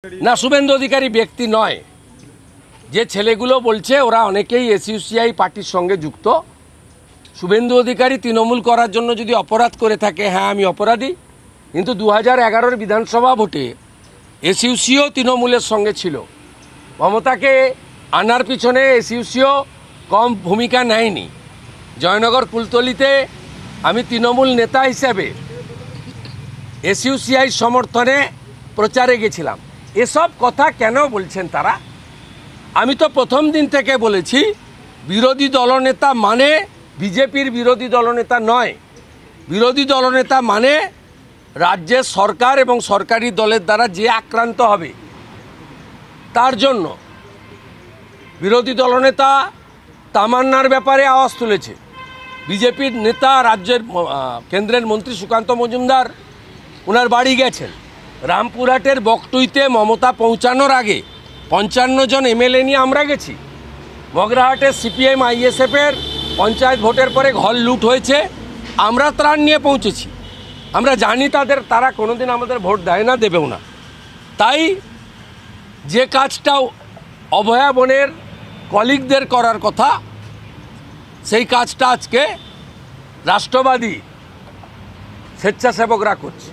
না, শুভেন্দু অধিকারী ব্যক্তি নয়। যে ছেলেগুলো বলছে ওরা অনেকেই এসইউসিআই পার্টির সঙ্গে যুক্ত। শুভেন্দু অধিকারী তৃণমূল করার জন্য যদি অপরাধ করে থাকে, হ্যাঁ আমি অপরাধী, কিন্তু 2011-র বিধানসভা ভোটে এসইউসিও তৃণমূলের সঙ্গে ছিল। মমতাকে আনার পিছনে এসইউসিও কম ভূমিকা নেয়নি। জয়নগর কুলতলিতে আমি তৃণমূল নেতা হিসেবে এসইউসিআই সমর্থনে প্রচারে গেছিলাম। এসব কথা কেন বলছেন তারা? আমি তো প্রথম দিন থেকে বলেছি, বিরোধী দলনেতা মানে বিজেপির বিরোধী দলনেতা নয়। বিরোধী দলনেতা মানে রাজ্যের সরকার এবং সরকারি দলের দ্বারা যে আক্রান্ত হবে তার জন্য। বিরোধী দলনেতা তামান্নার ব্যাপারে আওয়াজ তুলেছে। বিজেপির নেতা রাজ্যের কেন্দ্রের মন্ত্রী সুকান্ত মজুমদার ওনার বাড়ি গেছেন। রামপুরহাটের বকটুইতে মমতা পৌঁছানোর আগে 55 জন এমএলএ নিয়ে আমরা গেছি। মগরাহাটের সিপিএম আইএসএফের পঞ্চায়েত ভোটের পরে ঘর লুট হয়েছে, আমরা ত্রাণ নিয়ে পৌঁছেছি। আমরা জানি তারা কোনোদিন আমাদের ভোট দেয় না, দেবেও না। তাই যে কাজটাও অভয়া বনের কলিগদের করার কথা, সেই কাজটা আজকে রাষ্ট্রবাদী স্বেচ্ছাসেবকরা করছে।